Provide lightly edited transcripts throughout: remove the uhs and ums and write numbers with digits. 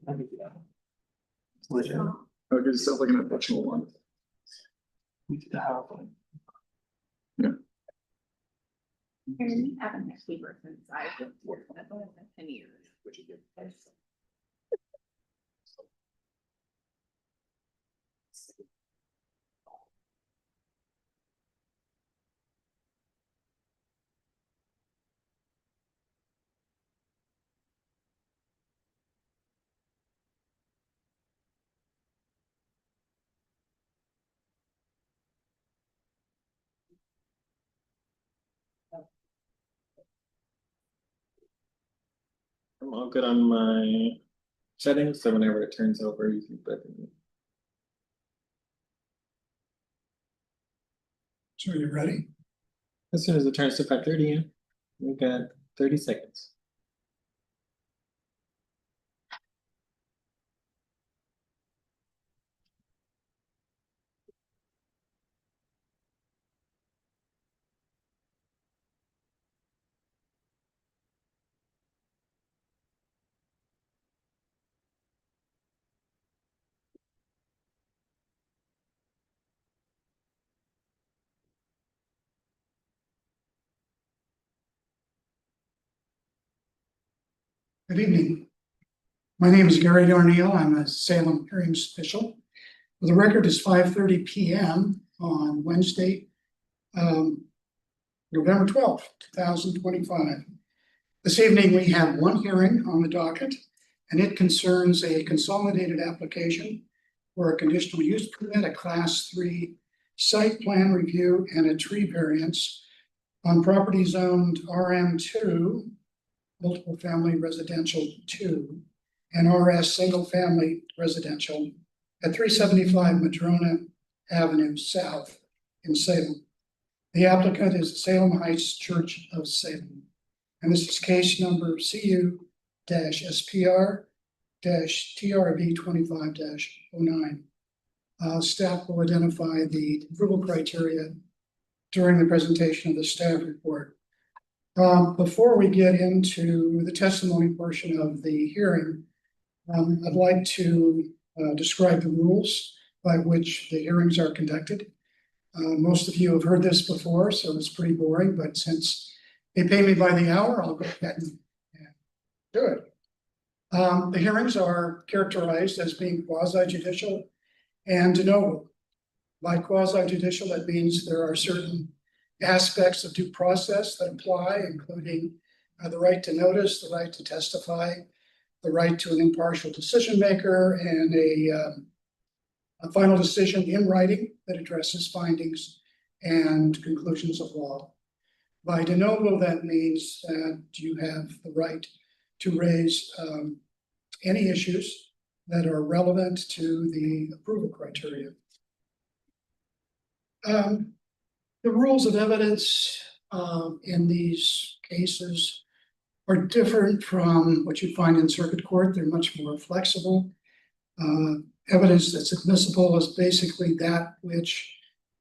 I think, yeah. It's legit. Oh, gives yourself like an additional one. We need to have one. And we haven't had paper since I've worked at the 10 years. Which is good. I'm all good on my settings, so whenever it turns over, you can put it. So you're ready? As soon as it turns to 5:30, yeah. We got 30 seconds. Good evening. My name is Gary Darnielle. I'm a Salem hearings official. The record is 5:30 p.m. on Wednesday, November 12th, 2025. This evening, we have one hearing on the docket, and it concerns a consolidated application for a conditional use permit, a class 3 site plan review, and a tree variance on property zoned RM2, multiple family residential 2, and RS single family residential at 375 Madrona Avenue South in Salem. The applicant is Salem Heights Church of Salem. And this is case number CU-SPR-TRB 25-09. Staff will identify the approval criteria during the presentation of the staff report. Before we get into the testimony portion of the hearing, I'd like to describe the rules by which the hearings are conducted. Most of you have heard this before, so it's pretty boring, but since they pay me by the hour, I'll go ahead and do it. The hearings are characterized as being quasi-judicial and de novo. By quasi-judicial, that means there are certain aspects of due process that apply, including the right to notice, the right to testify, the right to an impartial decision maker, and a final decision in writing that addresses findings and conclusions of law. By de novo, that means that you have the right to raise any issues that are relevant to the approval criteria. The rules of evidence in these cases are different from what you find in circuit court. They're much more flexible. Evidence that's admissible is basically that which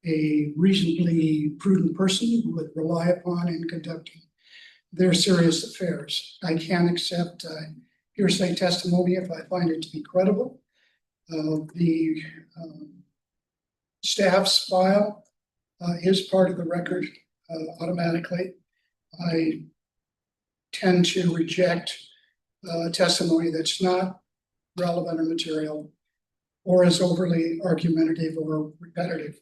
a reasonably prudent person would rely upon in conducting their serious affairs. I can accept hearsay testimony if I find it to be credible. The staff's file is part of the record automatically. I tend to reject testimony that's not relevant or material or is overly argumentative or repetitive.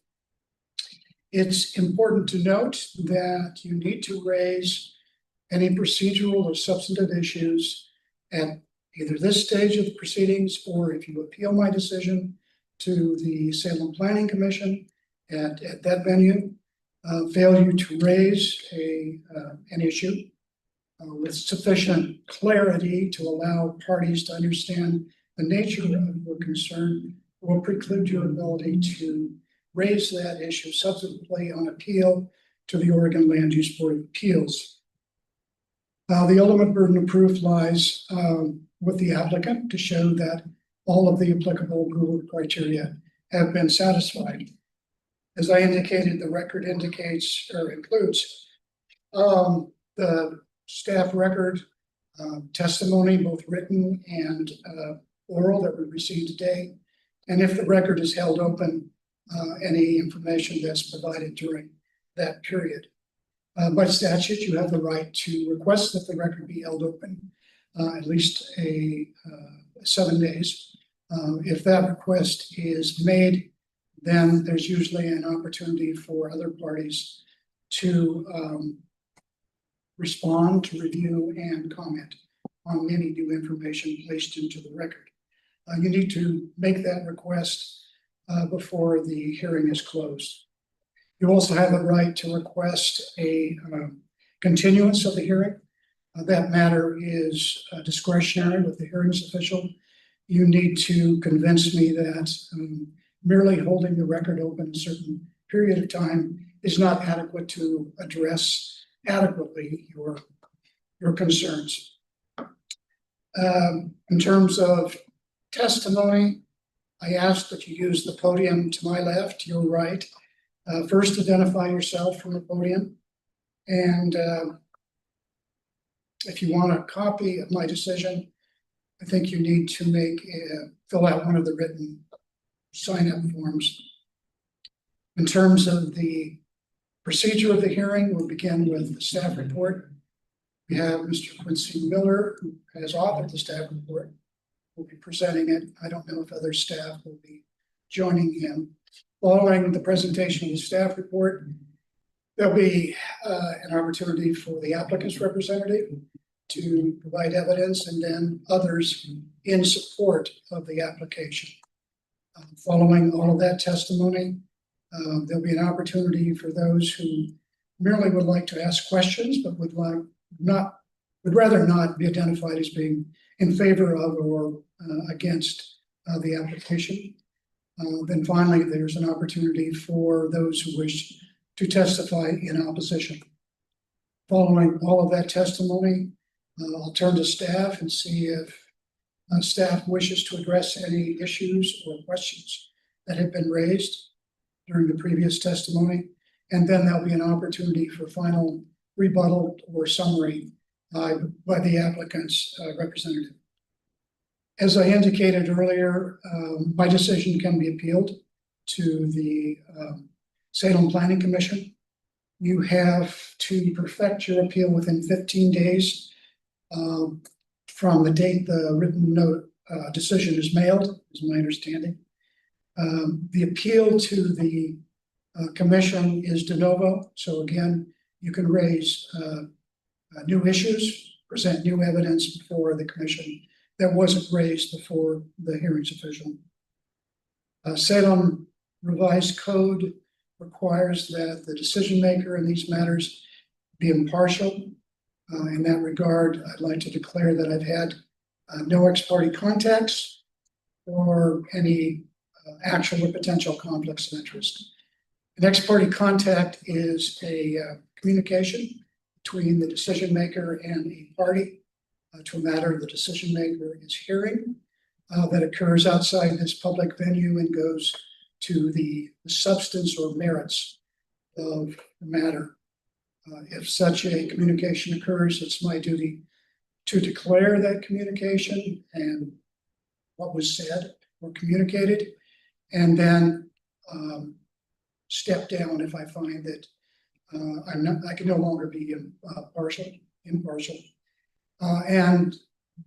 It's important to note that you need to raise any procedural or substantive issues at either this stage of the proceedings, or if you appeal my decision to the Salem Planning Commission at that venue, failure to raise an issue with sufficient clarity to allow parties to understand the nature of your concern will preclude your ability to raise that issue subsequently on appeal to the Oregon Land Use Board of Appeals. The ultimate burden of proof lies with the applicant to show that all of the applicable approval criteria have been satisfied. As I indicated, the record indicates or includes the staff record, testimony, both written and oral that we received today. And if the record is held open, any information that's provided during that period. By statute, you have the right to request that the record be held open at least 7 days. If that request is made, then there's usually an opportunity for other parties to respond, to review, and comment on any new information placed into the record. You need to make that request before the hearing is closed. You also have a right to request a continuance of the hearing. That matter is discretionary with the hearings official. You need to convince me that merely holding the record open a certain period of time is not adequate to address adequately your concerns. In terms of testimony, I ask that you use the podium to my left, your right. First, identify yourself from the podium. And if you want a copy of my decision, I think you need to fill out one of the written sign-up forms. In terms of the procedure of the hearing, we'll begin with the staff report. We have Mr. Quincy Miller, who has authored the staff report, will be presenting it. I don't know if other staff will be joining him. Following the presentation of the staff report, there'll be an opportunity for the applicant's representative to provide evidence, and then others in support of the application. Following all of that testimony, there'll be an opportunity for those who merely would like to ask questions, but would rather not be identified as being in favor of or against the application. Then finally, there's an opportunity for those who wish to testify in opposition. Following all of that testimony, I'll turn to staff and see if staff wishes to address any issues or questions that have been raised during the previous testimony. And then there'll be an opportunity for final rebuttal or summary by the applicant's representative. As I indicated earlier, my decision can be appealed to the Salem Planning Commission. You have to perfect your appeal within 15 days from the date the written note decision is mailed, is my understanding. The appeal to the commission is de novo. So again, you can raise new issues, present new evidence before the commission that wasn't raised before the hearings official. Salem Revised Code requires that the decision maker in these matters be impartial. In that regard, I'd like to declare that I've had no ex-parte contacts or any actual or potential conflicts of interest. An ex-parte contact is a communication between the decision maker and a party to a matter the decision maker is hearing that occurs outside this public venue and goes to the substance or merits of the matter. If such a communication occurs, it's my duty to declare that communication and what was said or communicated, and then step down if I find that I can no longer be impartial. And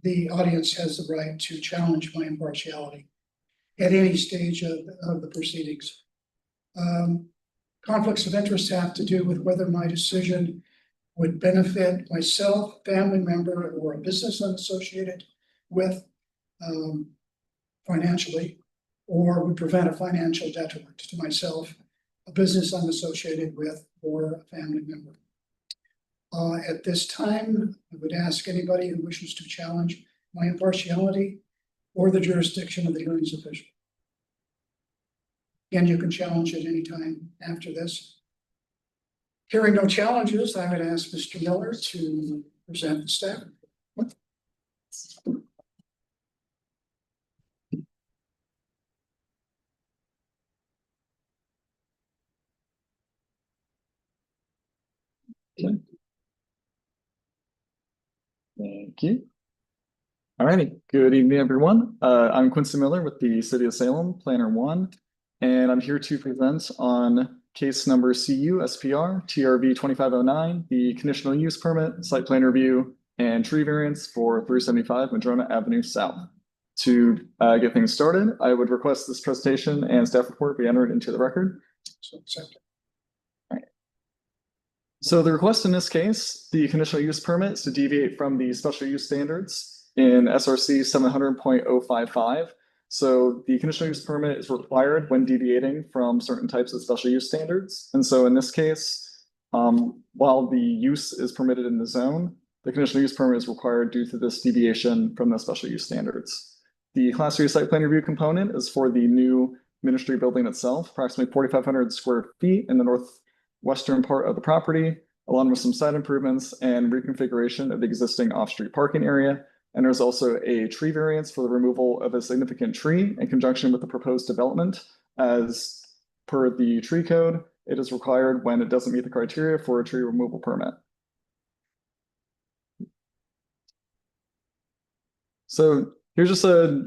the audience has the right to challenge my impartiality at any stage of the proceedings. Conflicts of interest have to do with whether my decision would benefit myself, family member, or a business I'm associated with financially, or would prevent a financial detriment to myself, a business I'm associated with, or a family member. At this time, I would ask anybody who wishes to challenge my impartiality or the jurisdiction of the hearings official. Again, you can challenge at any time after this. Hearing no challenges, I would ask Mr. Miller to present the staff. Thank you. Alrighty, good evening, everyone. I'm Quincy Miller with the City of Salem, Planner One, and I'm here to present on case number CU SPR TRV 2509, the conditional use permit, site plan review, and tree variance for 375 Madrona Avenue South. To get things started, I would request this presentation and staff report be entered into the record. So accepted. So the request in this case, the conditional use permit is to deviate from the special use standards in SRC 700.055. So the conditional use permit is required when deviating from certain types of special use standards. And so in this case, while the use is permitted in the zone, the conditional use permit is required due to this deviation from the special use standards. The Class 3 site plan review component is for the new ministry building itself, approximately 4,500 square feet in the northwestern part of the property, along with some site improvements and reconfiguration of the existing off-street parking area. And there's also a tree variance for the removal of a significant tree in conjunction with the proposed development. As per the tree code, it is required when it doesn't meet the criteria for a tree removal permit. So here's just a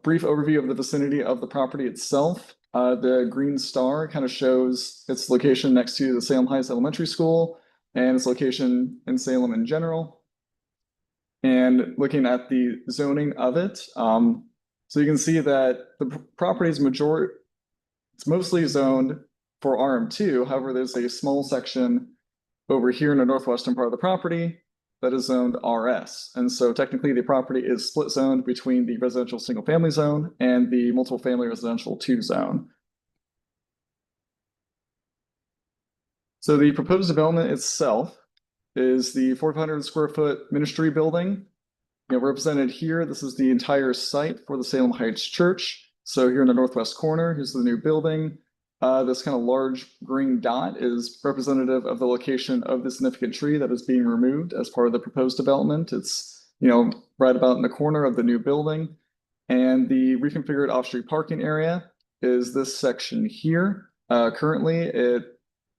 brief overview of the vicinity of the property itself. The green star kind of shows its location next to the Salem Heights Elementary School and its location in Salem in general. And looking at the zoning of it, so you can see that the property's it's mostly zoned for RM2. However, there's a small section over here in the northwestern part of the property that is zoned RS. And so technically the property is split zoned between the residential single family zone and the multiple family residential 2 zone. So the proposed development itself is the 4,500 square foot ministry building. Represented here, this is the entire site for the Salem Heights Church. So here in the northwest corner, here's the new building. This kind of large green dot is representative of the location of the significant tree that is being removed as part of the proposed development. It's, right about in the corner of the new building. And the reconfigured off-street parking area is this section here. Currently,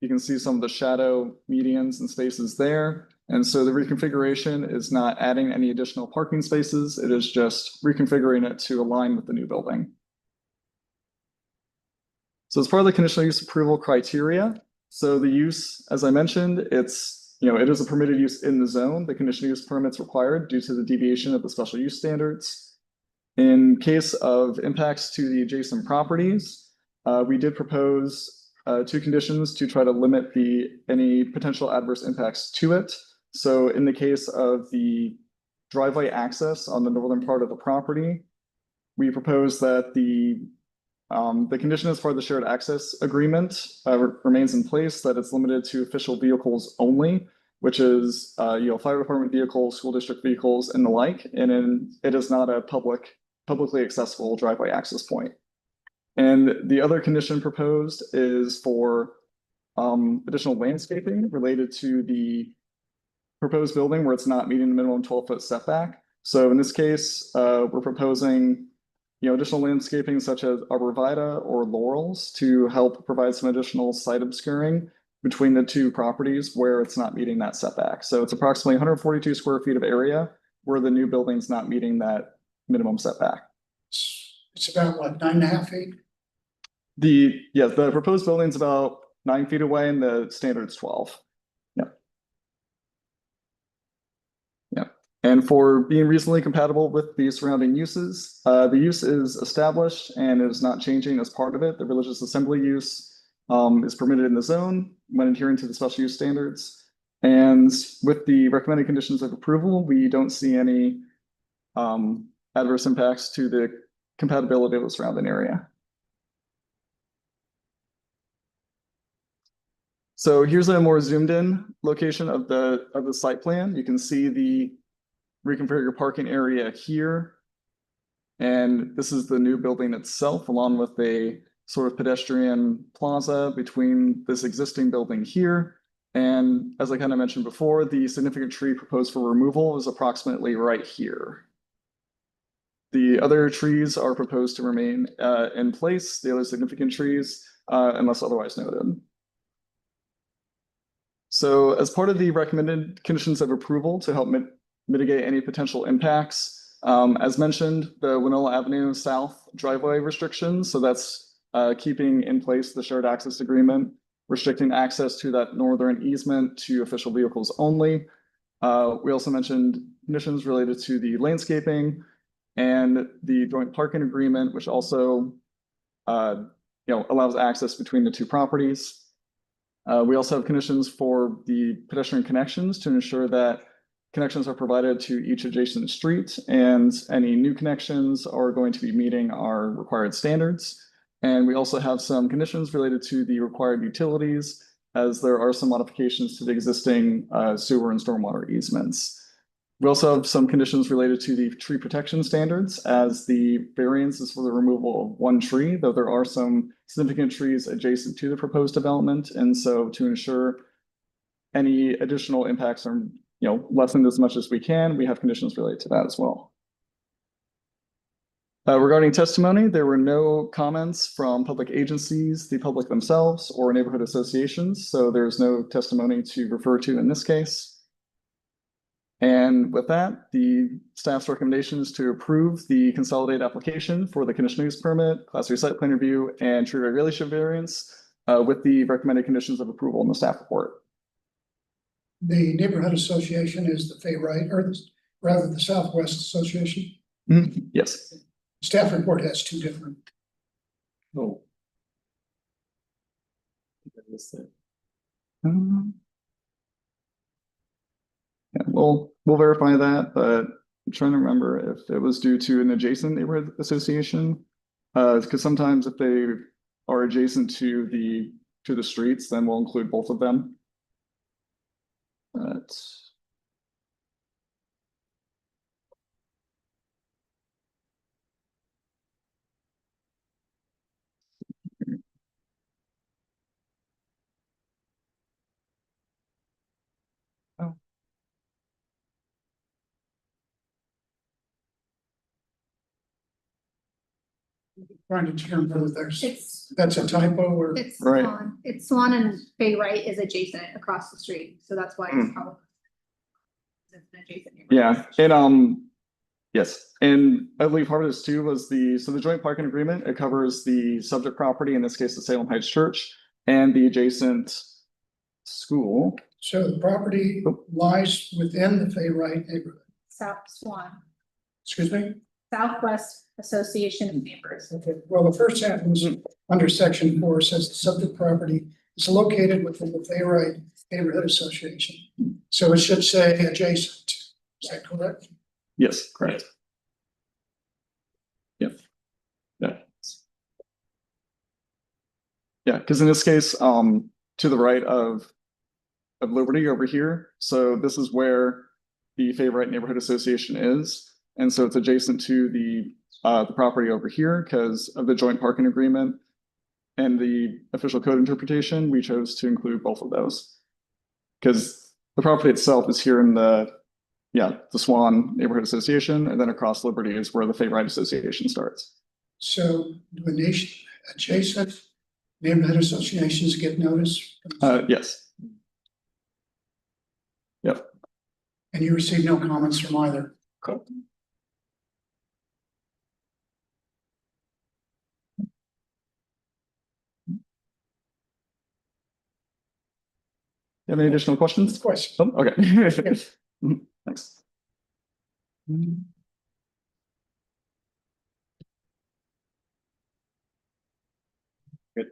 you can see some of the shadow medians and spaces there. And so the reconfiguration is not adding any additional parking spaces. It is just reconfiguring it to align with the new building. So as part of the conditional use approval criteria, so the use, as I mentioned, it is a permitted use in the zone. The conditional use permit's required due to the deviation of the special use standards. In case of impacts to the adjacent properties, we did propose 2 conditions to try to limit any potential adverse impacts to it. So in the case of the driveway access on the northern part of the property, we propose that the condition as part of the shared access agreement remains in place, that it's limited to official vehicles only, which is fire department vehicles, school district vehicles, and the like. And it is not a publicly accessible driveway access point. And the other condition proposed is for additional landscaping related to the proposed building where it's not meeting the minimum 12-foot setback. So in this case, we're proposing additional landscaping such as arborvitae or laurels to help provide some additional site obscuring between the 2 properties where it's not meeting that setback. So it's approximately 142 square feet of area where the new building's not meeting that minimum setback. It's about what, 9.5 feet? The proposed building's about 9 feet away and the standard's 12. And for being reasonably compatible with the surrounding uses, the use is established and is not changing as part of it. The religious assembly use is permitted in the zone when adhering to the special use standards. And with the recommended conditions of approval, we don't see any adverse impacts to the compatibility of the surrounding area. So here's a more zoomed in location of the site plan. You can see the reconfigure parking area here. And this is the new building itself, along with a sort of pedestrian plaza between this existing building here. And as I kind of mentioned before, the significant tree proposed for removal is approximately right here. The other trees are proposed to remain in place, the other significant trees, unless otherwise noted. So as part of the recommended conditions of approval to help mitigate any potential impacts, As mentioned, the Winona Avenue South driveway restrictions, so that's keeping in place the shared access agreement, restricting access to that northern easement to official vehicles only. We also mentioned conditions related to the landscaping and the joint parking agreement, which also allows access between the two properties. We also have conditions for the pedestrian connections to ensure that connections are provided to each adjacent street, and any new connections are going to be meeting our required standards. And we also have some conditions related to the required utilities, as there are some modifications to the existing sewer and stormwater easements. We also have some conditions related to the tree protection standards, as the variance is for the removal of one tree, though there are some significant trees adjacent to the proposed development. And so to ensure any additional impacts are lessened as much as we can, we have conditions related to that as well. Regarding testimony, there were no comments from public agencies, the public themselves, or neighborhood associations, so there's no testimony to refer to in this case. And with that, the staff's recommendation is to approve the consolidated application for the conditional use permit, Class 3 site plan review, and tree regulation variance with the recommended conditions of approval in the staff report. The neighborhood association is the Fayrite, or rather the Southwest Association. Yes. Staff report has two different. Oh. Yeah, we'll verify that, but I'm trying to remember if it was due to an adjacent neighborhood association. Because sometimes if they are adjacent to the streets, then we'll include both of them. But Trying to determine whether It's, that's a typo or. it's Right. Swan, it's Swan and Fayrite is adjacent across the street, so that's why it's probably. It's an adjacent neighborhood. yeah, and yes, and I believe part of this too was the joint parking agreement. It covers the subject property, in this case, the Salem Heights Church, and the adjacent school. So the property lies within the Fayrite neighborhood. South Swan, Excuse me? Southwest Association of Neighbors. Okay, well, the first sentence under section 4 says the subject property is located within the Fayrite Neighborhood Association. So it should say adjacent. Is that correct? Yes, correct. Yep. Yeah. Yeah, because in this case, to the right of Liberty over here, so this is where the Fayrite Neighborhood Association is. And so it's adjacent to the property over here because of the joint parking agreement and the official code interpretation. We chose to include both of those because the property itself is here in the Swan Neighborhood Association, and then across Liberty is where the Fayrite Association starts. So do adjacent neighborhood associations get notice? Yes. Yep. And you received no comments from either? Cool. You have any additional questions? Of course. Oh, okay. Thanks. Good.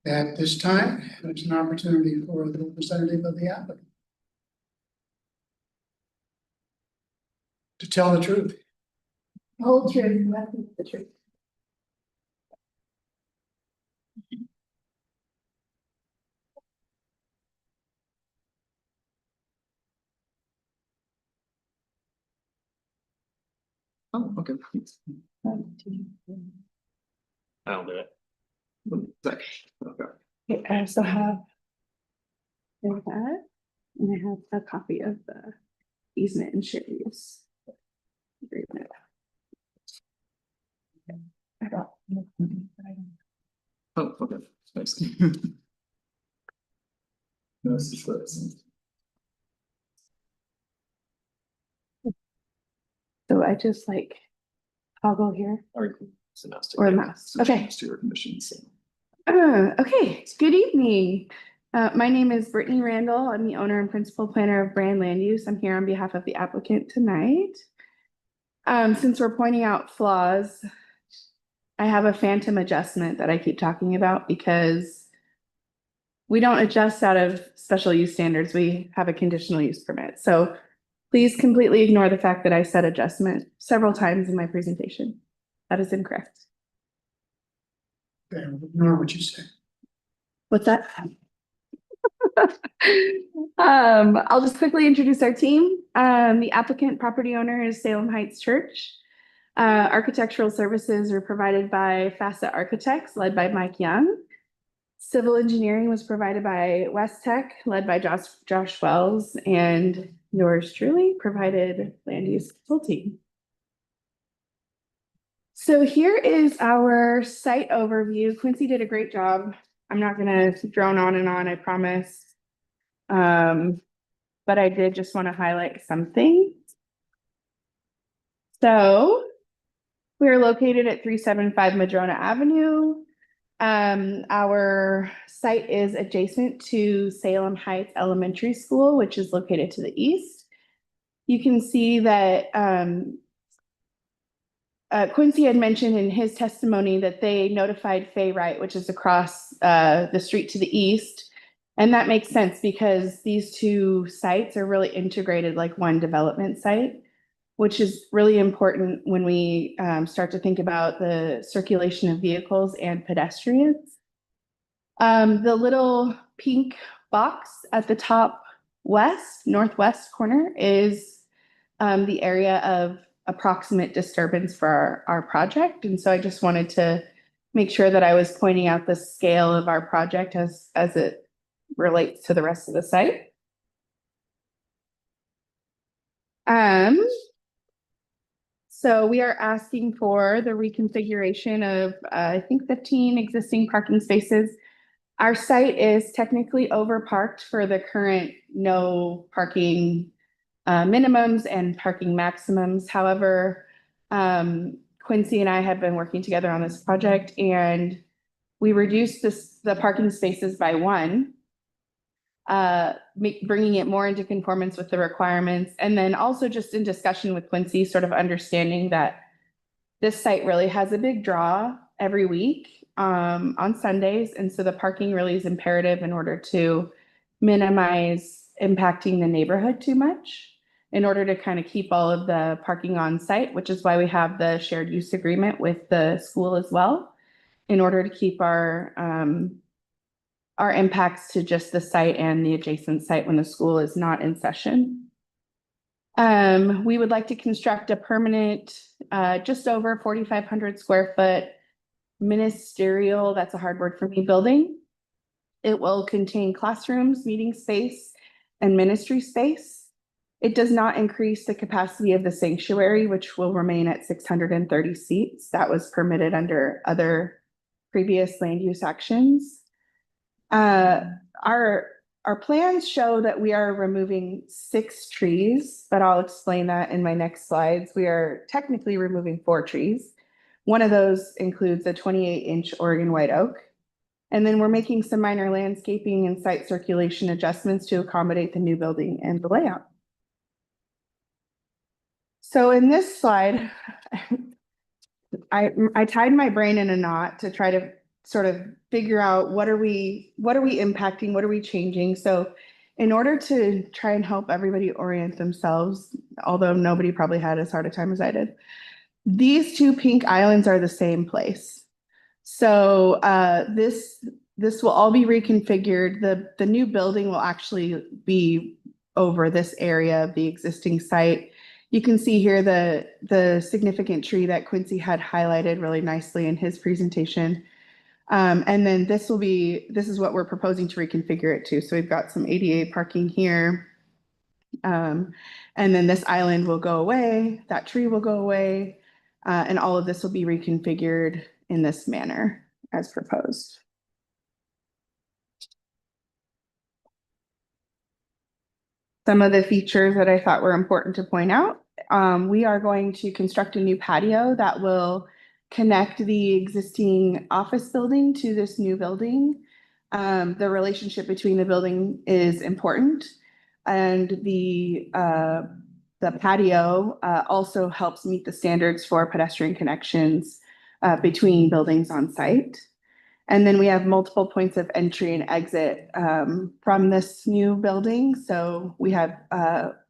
At this time, there's an opportunity for the representative of the applicant to tell the truth. Whole truth, nothing but the truth. Oh, okay. I'll do it. Zach. Okay. Okay, I also have that, and I have a copy of the easement and shared use agreement. I got. Oh, okay. Thanks. No, this is first. So I just like toggle here Or semester. or mouse. So Okay. change to your conditions. So. Okay, good evening. My name is Brittany Randall. I'm the owner and principal planner of Brand Land Use. I'm here on behalf of the applicant tonight. Since we're pointing out flaws, I have a phantom adjustment that I keep talking about because we don't adjust out of special use standards. We have a conditional use permit. So please completely ignore the fact that I said adjustment several times in my presentation. That is incorrect. Okay, ignore what you said. What's that? I'll just quickly introduce our team. The applicant property owner is Salem Heights Church. Architectural services are provided by Facet Architects, led by Mike Young. Civil engineering was provided by West Tech, led by Josh Wells, and yours truly provided land use consulting. So here is our site overview. Quincy did a great job. I'm not gonna drone on and on, I promise. But I did just want to highlight something. So we're located at 375 Madrona Avenue. Our site is adjacent to Salem Heights Elementary School, which is located to the east. You can see that Quincy had mentioned in his testimony that they notified Fay Wright, which is across the street to the east. And that makes sense because these two sites are really integrated like one development site, which is really important when we start to think about the circulation of vehicles and pedestrians. The little pink box at the top northwest corner is the area of approximate disturbance for our project. And so I just wanted to make sure that I was pointing out the scale of our project as it relates to the rest of the site. So we are asking for the reconfiguration of, I think 15 existing parking spaces. Our site is technically overparked for the current no parking minimums and parking maximums. However, Quincy and I have been working together on this project and we reduced the parking spaces by one, bringing it more into conformance with the requirements. And then also just in discussion with Quincy, sort of understanding that this site really has a big draw every week on Sundays. And so the parking really is imperative in order to minimize impacting the neighborhood too much, in order to kind of keep all of the parking on site, which is why we have the shared use agreement with the school as well, in order to keep our impacts to just the site and the adjacent site when the school is not in session. We would like to construct a permanent, just over 4,500 square foot ministerial, that's a hard word for me, building. It will contain classrooms, meeting space, and ministry space. It does not increase the capacity of the sanctuary, which will remain at 630 seats. That was permitted under other previous land use actions. Our plans show that we are removing 6 trees, but I'll explain that in my next slides. We are technically removing 4 trees. One of those includes a 28-inch Oregon white oak. And then we're making some minor landscaping and site circulation adjustments to accommodate the new building and the layout. So in this slide, I tied my brain in a knot to try to sort of figure out what are we impacting, what are we changing? So in order to try and help everybody orient themselves, although nobody probably had as hard a time as I did, these 2 pink islands are the same place. So this will all be reconfigured. The new building will actually be over this area of the existing site. You can see here the significant tree that Quincy had highlighted really nicely in his presentation. And then this is what we're proposing to reconfigure it to. So we've got some ADA parking here. And then this island will go away, that tree will go away, and all of this will be reconfigured in this manner as proposed. Some of the features that I thought were important to point out. we are going to construct a new patio that will connect the existing office building to this new building. The relationship between the building is important. And the patio also helps meet the standards for pedestrian connections between buildings on site. And then we have multiple points of entry and exit from this new building. So we have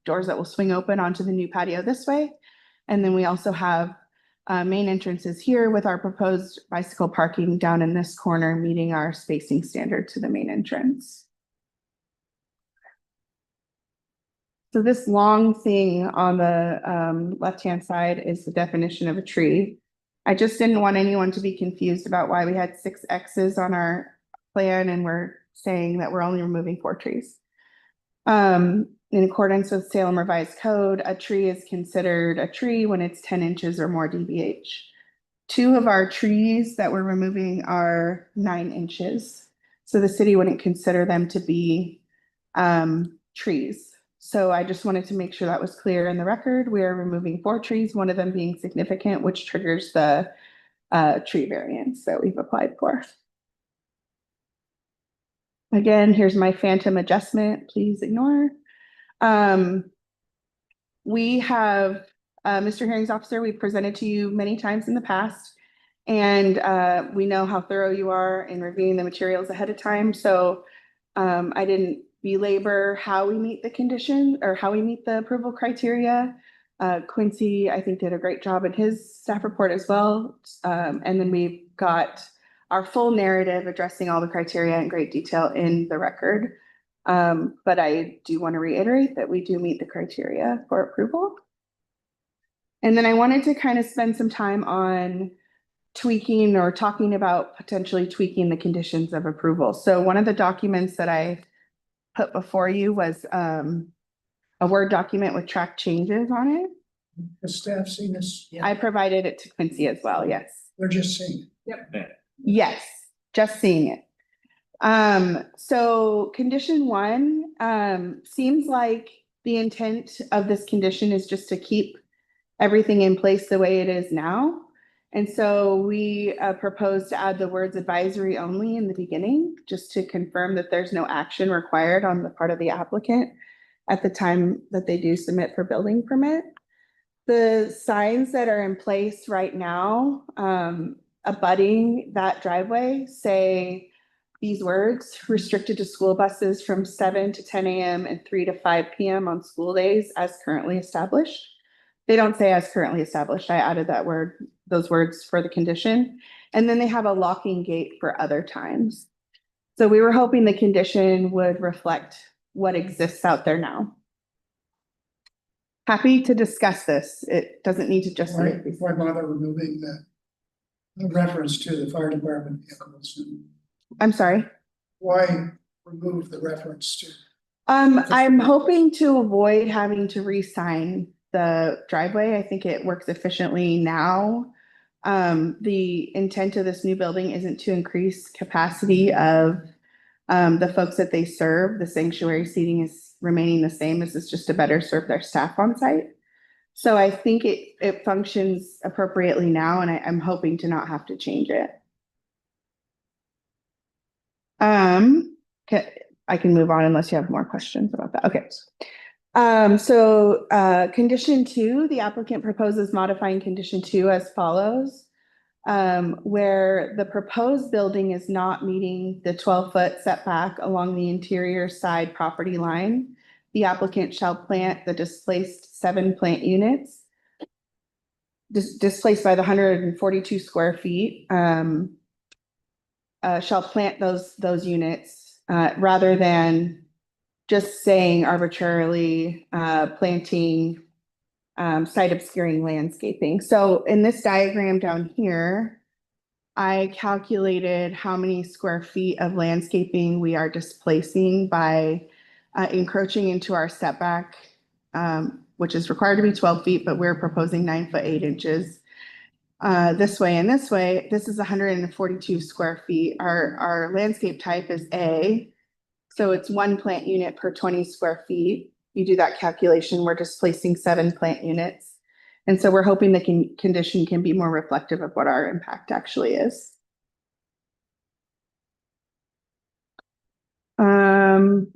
doors that will swing open onto the new patio this way. And then we also have main entrances here with our proposed bicycle parking down in this corner, meeting our spacing standard to the main entrance. So this long thing on the left-hand side is the definition of a tree. I just didn't want anyone to be confused about why we had 6 X's on our plan and we're saying that we're only removing 4 trees. In accordance with Salem Revised Code, a tree is considered a tree when it's 10 inches or more DBH. 2 of our trees that we're removing are 9 inches. So the city wouldn't consider them to be trees. So I just wanted to make sure that was clear in the record. We are removing 4 trees, one of them being significant, which triggers the tree variance that we've applied for. Again, here's my phantom adjustment. Please ignore. We have Mr. Hearing's officer, we've presented to you many times in the past. And we know how thorough you are in reviewing the materials ahead of time. So I didn't belabor how we meet the condition or how we meet the approval criteria. Quincy, I think, did a great job in his staff report as well. And then we've got our full narrative addressing all the criteria in great detail in the record. But I do want to reiterate that we do meet the criteria for approval. And then I wanted to kind of spend some time on tweaking or talking about potentially tweaking the conditions of approval. So one of the documents that I put before you was a Word document with track changes on it. Has staff seen this? I provided it to Quincy as well, yes. They're just seeing Yes, just seeing it. So condition 1 seems like the intent of this condition is just to keep everything in place the way it is now. And so we propose to add the words advisory only in the beginning, just to confirm that there's no action required on the part of the applicant at the time that they do submit for building permit. The signs that are in place right now, abutting that driveway, say these words: restricted to school buses from 7 to 10 a.m. and 3 to 5 p.m. on school days as currently established. They don't say as currently established. I added those words for the condition. And then they have a locking gate for other times. So we were hoping the condition would reflect what exists out there now. Happy to discuss this. It doesn't need to just. why bother removing the reference to the fire department vehicles? I'm sorry. Why remove the reference to? I'm hoping to avoid having to re-sign the driveway. I think it works efficiently now. The intent of this new building isn't to increase capacity of the folks that they serve. The sanctuary seating is remaining the same. This is just to better serve their staff on site. So I think it functions appropriately now, and I'm hoping to not have to change it. I can move on unless you have more questions about that. Okay. Condition 2, the applicant proposes modifying condition 2 as follows. Where the proposed building is not meeting the 12-foot setback along the interior side property line, the applicant shall plant the displaced 7 plant units displaced by the 142 square feet, shall plant those units rather than just saying arbitrarily planting site obscuring landscaping. So in this diagram down here, I calculated how many square feet of landscaping we are displacing by encroaching into our setback, which is required to be 12 feet, but we're proposing 9 foot 8 inches. This way and this way, this is 142 square feet. Our landscape type is A. So it's 1 plant unit per 20 square feet. you do that calculation, we're displacing 7 plant units. And so we're hoping the condition can be more reflective of what our impact actually is.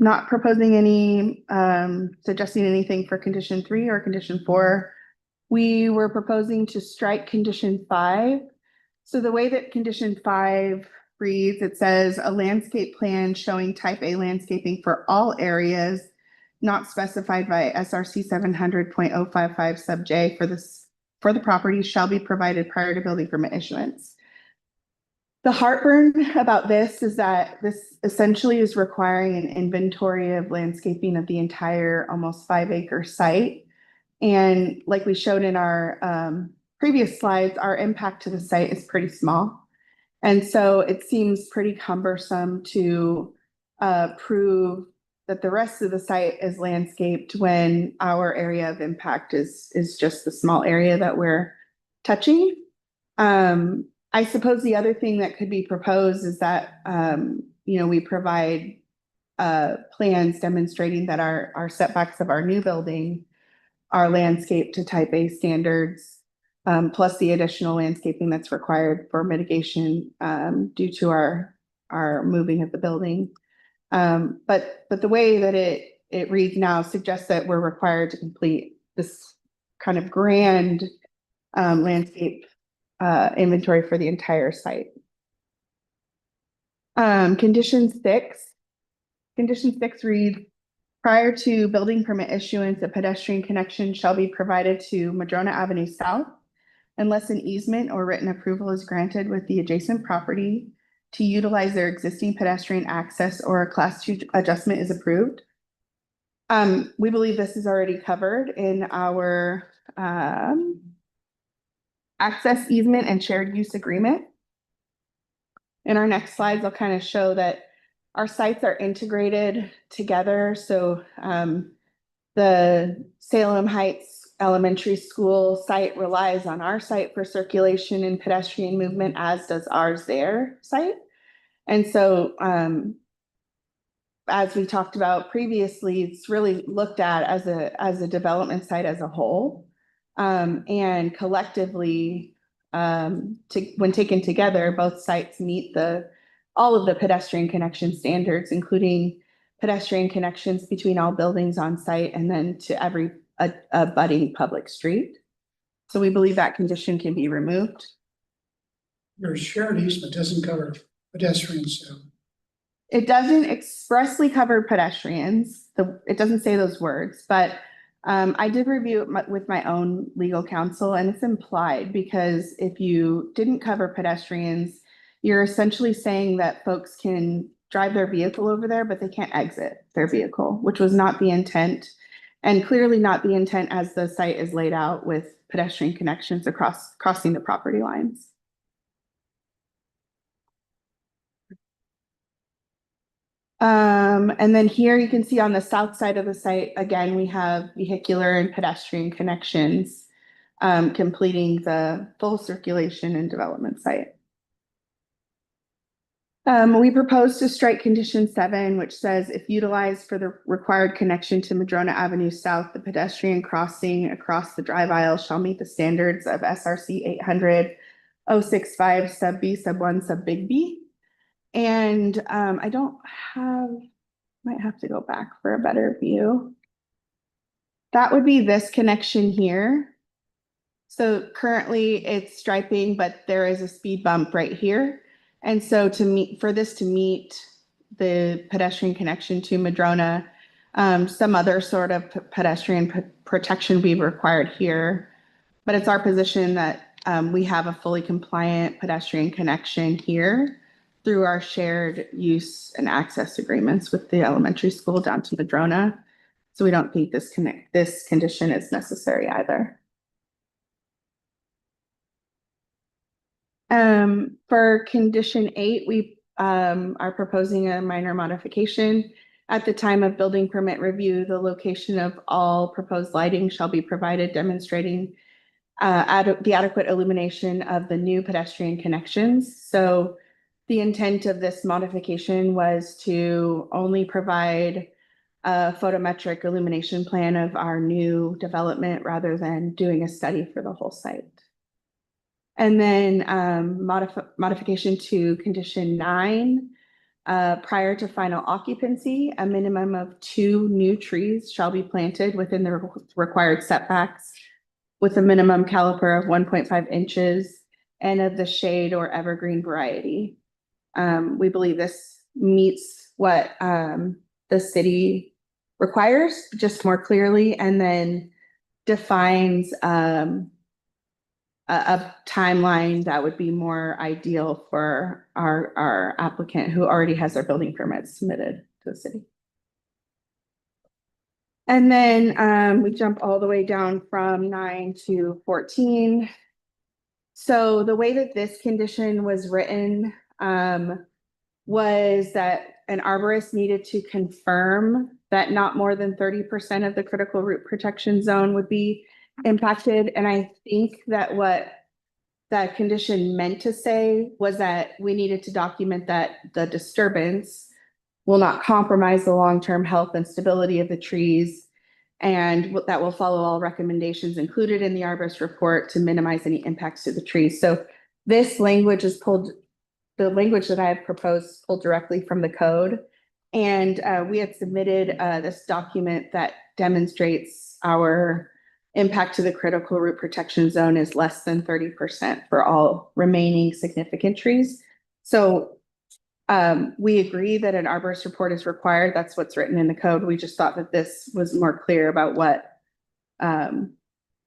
Not proposing any, suggesting anything for condition 3 or condition 4. We were proposing to strike condition 5. So the way that condition 5 reads, it says a landscape plan showing type A landscaping for all areas not specified by SRC 700.055 sub J for the property shall be provided prior to building permit issuance. The heartburn about this is that this essentially is requiring an inventory of landscaping of the entire almost 5-acre site. And like we showed in our previous slides, our impact to the site is pretty small. And so it seems pretty cumbersome to prove that the rest of the site is landscaped when our area of impact is just the small area that we're touching. I suppose the other thing that could be proposed is that, we provide plans demonstrating that our setbacks of our new building are landscaped to type A standards, plus the additional landscaping that's required for mitigation due to our moving of the building. But the way that it reads now suggests that we're required to complete this kind of grand landscape inventory for the entire site. Condition 6 reads, prior to building permit issuance, a pedestrian connection shall be provided to Madrona Avenue South unless an easement or written approval is granted with the adjacent property to utilize their existing pedestrian access or a class 2 adjustment is approved. We believe this is already covered in our access easement and shared use agreement. In our next slides, I'll kind of show that our sites are integrated together. So the Salem Heights Elementary School site relies on our site for circulation and pedestrian movement, as does ours their site. And so as we talked about previously, it's really looked at as a development site as a whole. And collectively, when taken together, both sites meet all of the pedestrian connection standards, including pedestrian connections between all buildings on site and then to every abutting public street. So we believe that condition can be removed. Your shared easement doesn't cover pedestrians, so. It doesn't expressly cover pedestrians. It doesn't say those words, but I did review it with my own legal counsel, and it's implied because if you didn't cover pedestrians, you're essentially saying that folks can drive their vehicle over there, but they can't exit their vehicle, which was not the intent, and clearly not the intent as the site is laid out with pedestrian connections crossing the property lines. And then here you can see on the south side of the site, again, we have vehicular and pedestrian connections, completing the full circulation and development site. We propose to strike condition 7, which says if utilized for the required connection to Madrona Avenue South, the pedestrian crossing across the drive aisle shall meet the standards of SRC 800-065 sub B sub 1 sub big B. And I might have to go back for a better view. That would be this connection here. So currently it's striping, but there is a speed bump right here. And so for this to meet the pedestrian connection to Madrona, some other sort of pedestrian protection will be required here. But it's our position that we have a fully compliant pedestrian connection here through our shared use and access agreements with the elementary school down to Madrona. So we don't think this condition is necessary either. For condition 8, we are proposing a minor modification. At the time of building permit review, the location of all proposed lighting shall be provided demonstrating the adequate illumination of the new pedestrian connections. So the intent of this modification was to only provide a photometric illumination plan of our new development rather than doing a study for the whole site. And then modification to condition 9, prior to final occupancy, a minimum of 2 new trees shall be planted within the required setbacks with a minimum caliper of 1.5 inches and of the shade or evergreen variety. We believe this meets what the city requires just more clearly, and then defines a timeline that would be more ideal for our applicant who already has their building permits submitted to the city. And then we jump all the way down from 9 to 14. So the way that this condition was written was that an arborist needed to confirm that not more than 30% of the critical root protection zone would be impacted. And I think that what that condition meant to say was that we needed to document that the disturbance will not compromise the long-term health and stability of the trees, and that will follow all recommendations included in the arborist report to minimize any impacts to the trees. So this language is pulled, the language that I have proposed pulled directly from the code. And we had submitted this document that demonstrates our impact to the critical root protection zone is less than 30% for all remaining significant trees. So we agree that an arborist report is required. That's what's written in the code. We just thought that this was more clear about what the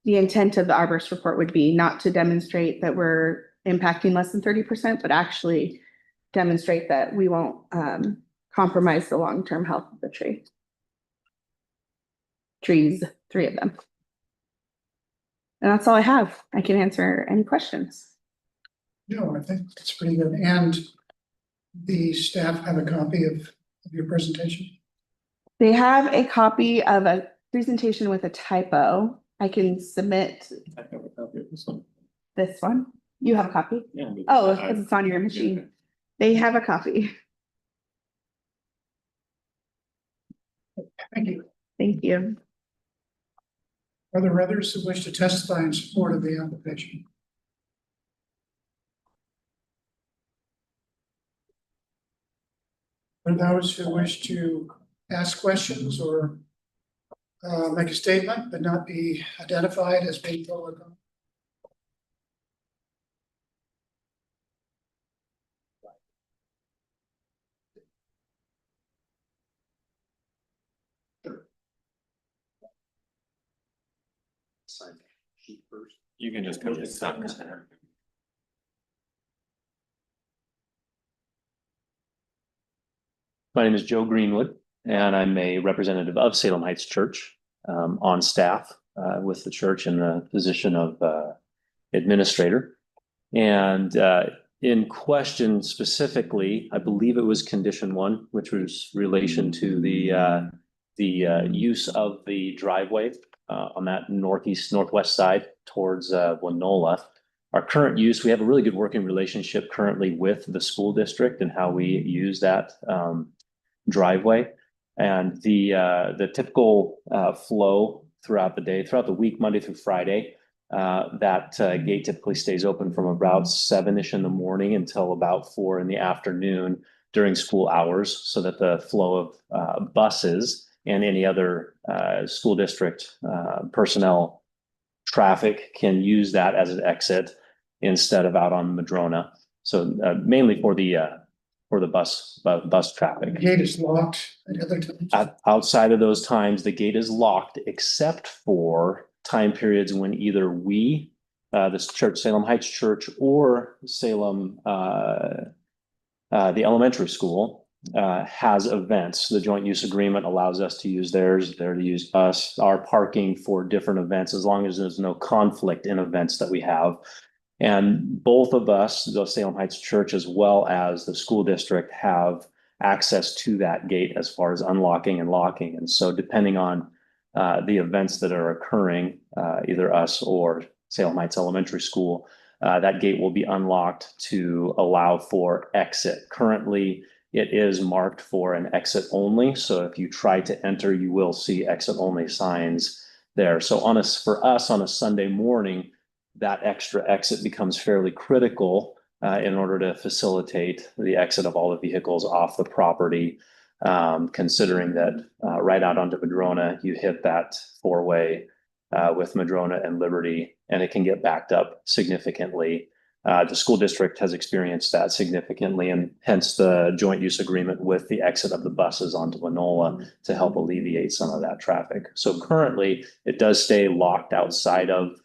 intent of the arborist report would be, not to demonstrate that we're impacting less than 30%, but actually demonstrate that we won't compromise the long-term health of the tree. Trees, 3 of them. And that's all I have. I can answer any questions. No, I think it's pretty good. And the staff have a copy of your presentation? They have a copy of a presentation with a typo. I can submit I have a copy of this one. this one. You have a copy? Yeah. Oh, because it's on your machine. They have a copy. Thank you. Thank you. Are there others who wish to testify in support of the application? For those who wish to ask questions or make a statement but not be identified as being public? You can just come to the center. My name is Joe Greenwood, and I'm a representative of Salem Heights Church, on staff with the church in the position of administrator. And in question specifically, I believe it was condition 1, which was relation to the use of the driveway on that northwest side towards Winola. Our current use, we have a really good working relationship currently with the school district and how we use that driveway. And the typical flow throughout the day, throughout the week, Monday through Friday, that gate typically stays open from about 7-ish in the morning until about 4 in the afternoon during school hours, so that the flow of buses and any other school district personnel traffic can use that as an exit instead of out on Madrona. So mainly for the bus traffic. The gate is locked at other times. Outside of those times, the gate is locked except for time periods when either we, this church, Salem Heights Church, or Salem, the elementary school, has events. The joint use agreement allows us to use theirs, they're to use us, our parking for different events, as long as there's no conflict in events that we have. And both of us, the Salem Heights Church as well as the school district, have access to that gate as far as unlocking and locking. And so depending on the events that are occurring, either us or Salem Heights Elementary School, that gate will be unlocked to allow for exit. Currently, it is marked for an exit only. So if you try to enter, you will see exit only signs there. So for us on a Sunday morning, that extra exit becomes fairly critical in order to facilitate the exit of all the vehicles off the property. Considering that right out onto Madrona, you hit that four-way with Madrona and Liberty, and it can get backed up significantly. The school district has experienced that significantly, and hence the joint use agreement with the exit of the buses onto Linola to help alleviate some of that traffic. So currently, it does stay locked outside of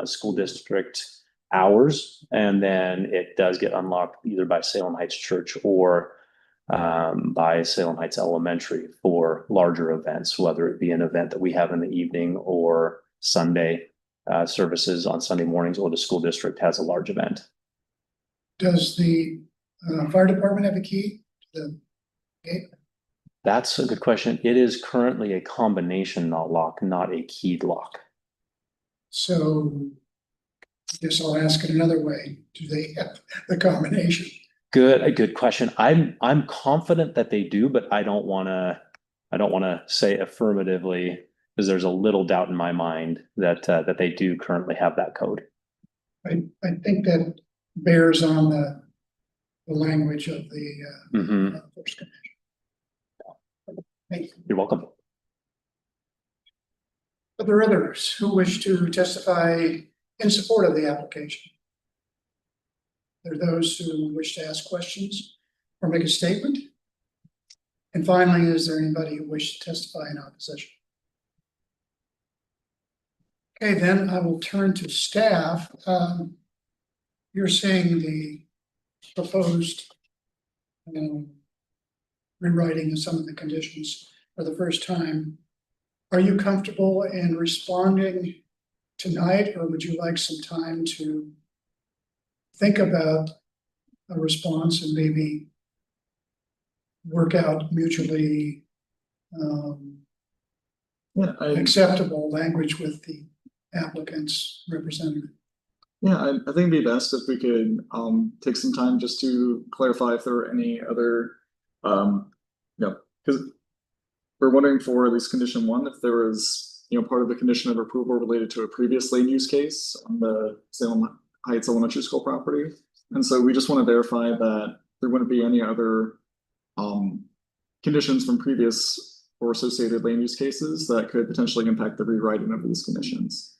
school district hours, and then it does get unlocked either by Salem Heights Church or by Salem Heights Elementary for larger events, whether it be an event that we have in the evening or Sunday services on Sunday mornings, or the school district has a large event. Does the fire department have a key to the gate? That's a good question. It is currently a combination lock, not a keyed lock. So I guess I'll ask it another way. Do they have the combination? A good question. I'm confident that they do, but I don't wanna say affirmatively, because there's a little doubt in my mind that they do currently have that code. I think that bears on the language of the first condition. Thank you. You're welcome. Are there others who wish to testify in support of the application? There are those who wish to ask questions or make a statement. And finally, is there anybody who wishes to testify in opposition? Okay, then I will turn to staff. You're seeing the proposed rewriting of some of the conditions for the first time. Are you comfortable in responding tonight, or would you like some time to think about a response and maybe work out mutually acceptable language with the applicant's representative? Yeah, I think it'd be best if we could take some time just to clarify if there are any other, because we're wondering for at least condition one, if there was, part of the condition of approval related to a previous land use case on the Salem Heights Elementary School property. And so we just want to verify that there wouldn't be any other conditions from previous or associated land use cases that could potentially impact the rewriting of these conditions.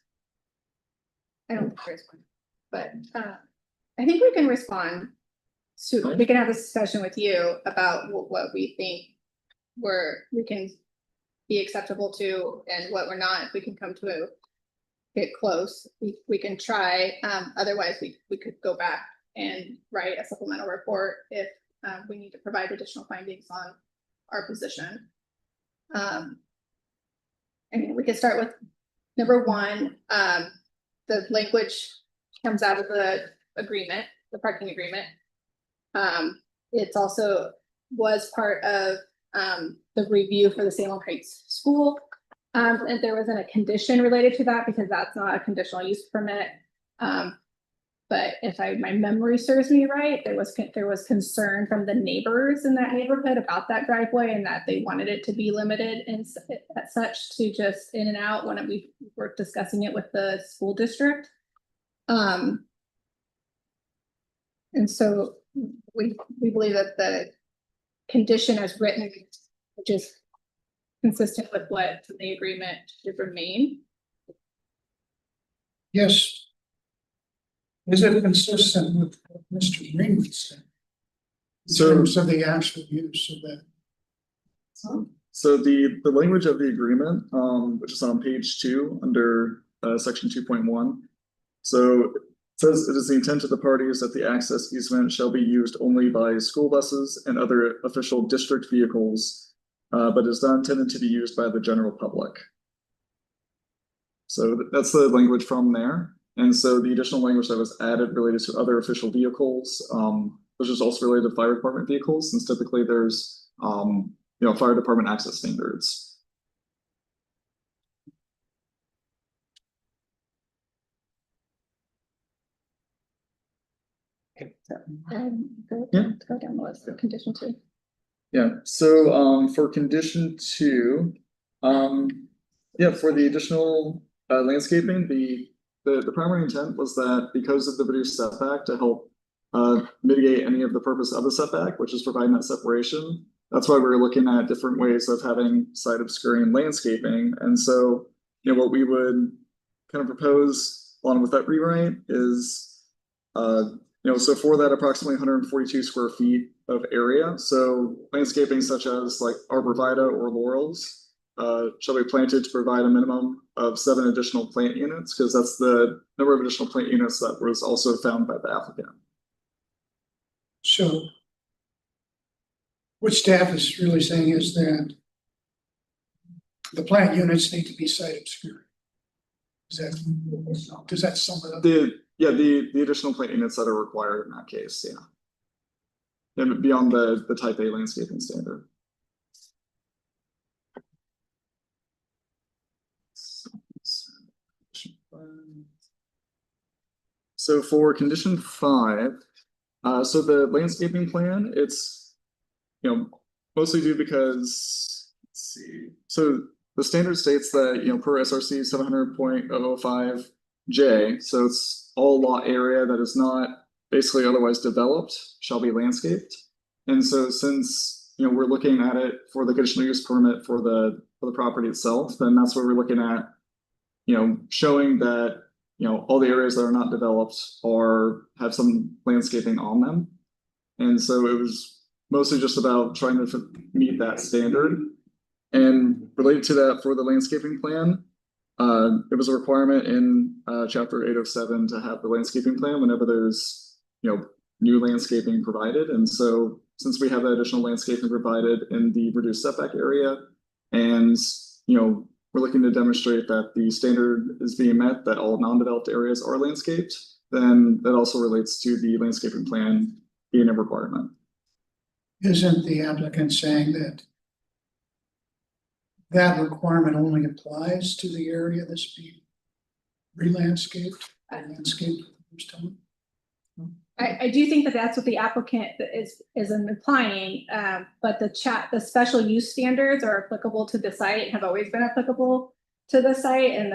I don't think there's one, but I think we can respond to, we can have a discussion with you about what we think we can be acceptable to and what we're not. If we can come to get close, we can try. Otherwise, we could go back and write a supplemental report if we need to provide additional findings on our position. And we can start with number one. The language comes out of the agreement, the parking agreement. It's also was part of the review for the Salem Heights School. And there wasn't a condition related to that because that's not a conditional use permit. But if my memory serves me right, there was concern from the neighbors in that neighborhood about that driveway and that they wanted it to be limited and as such to just in and out when we were discussing it with the school district. And so we believe that the condition as written, which is consistent with what the agreement should remain. Yes. Is it consistent with what Mr. Greenwood said? In terms of the actual use of that? So the language of the agreement, which is on page 2 under section 2.1. So it says it is the intent of the parties that the access easement shall be used only by school buses and other official district vehicles, but is not intended to be used by the general public. So that's the language from there. And so the additional language that was added related to other official vehicles, which is also related to fire department vehicles, since typically there's fire department access standards. And go down the list of condition 2. Yeah, so for condition two, yeah, for the additional landscaping, the primary intent was that because of the reduced setback to help mitigate any of the purpose of the setback, which is providing that separation. That's why we were looking at different ways of having site obscuring landscaping. And so, what we would kind of propose along with that rewrite is so for that approximately 142 square feet of area, so landscaping such as like arborvitae or laurels shall be planted to provide a minimum of 7 additional plant units, because that's the number of additional plant units that was also found by the applicant. So what staff is really saying is that the plant units need to be site obscure. Does that sum it up? The additional plant units that are required in that case, yeah. And beyond the type A landscaping standard. So for condition 5, so the landscaping plan, it's mostly due because, let's see, so the standard states that per SRC 700.005J, so it's all lot area that is not basically otherwise developed shall be landscaped. And so since we're looking at it for the conditional use permit for the property itself, then that's what we're looking at, showing that all the areas that are not developed have some landscaping on them. And so it was mostly just about trying to meet that standard. And related to that, for the landscaping plan, it was a requirement in chapter 807 to have the landscaping plan whenever there's new landscaping provided. And so since we have that additional landscaping provided in the reduced setback area, and we're looking to demonstrate that the standard is being met, that all non-developed areas are landscaped, then that also relates to the landscaping plan being a requirement. Isn't the applicant saying that that requirement only applies to the area that's being re-landscaped, landscaped for the first time? I do think that that's what the applicant is implying, but the special use standards are applicable to the site, have always been applicable to the site, and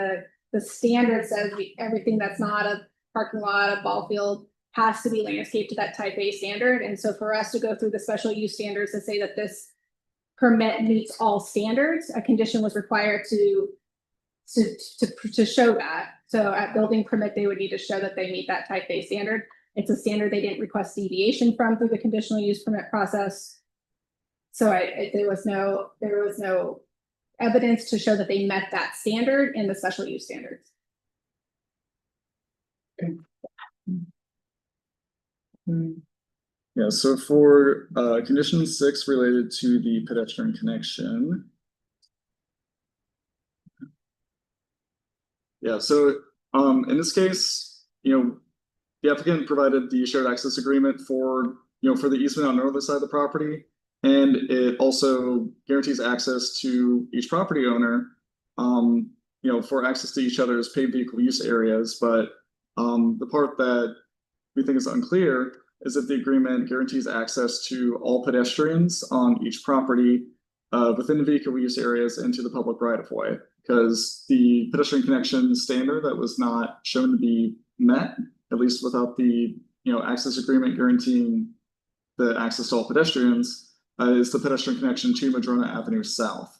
the standard says everything that's not a parking lot, a ball field, has to be landscaped to that type A standard. And so for us to go through the special use standards to say that this permit meets all standards, a condition was required to show that. So at building permit, they would need to show that they meet that type A standard. It's a standard they didn't request deviation from through the conditional use permit process. So there was no evidence to show that they met that standard in the special use standards. Yeah, so for condition 6 related to the pedestrian connection. Yeah, so in this case, the applicant provided the shared access agreement for the easement on the northern side of the property, and it also guarantees access to each property owner, for access to each other's paved vehicle use areas. But the part that we think is unclear is that the agreement guarantees access to all pedestrians on each property within the vehicle use areas into the public right of way, because the pedestrian connection standard that was not shown to be met, at least without the access agreement guaranteeing the access to all pedestrians, is the pedestrian connection to Madrona Avenue South.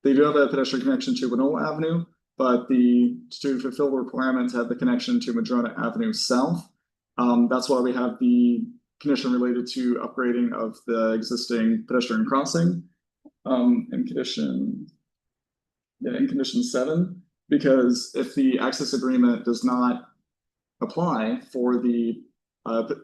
They do have a pedestrian connection to Winona Avenue, but to fulfill the requirement to have the connection to Madrona Avenue South, that's why we have the condition related to upgrading of the existing pedestrian crossing in condition 7, because if the access agreement does not apply for the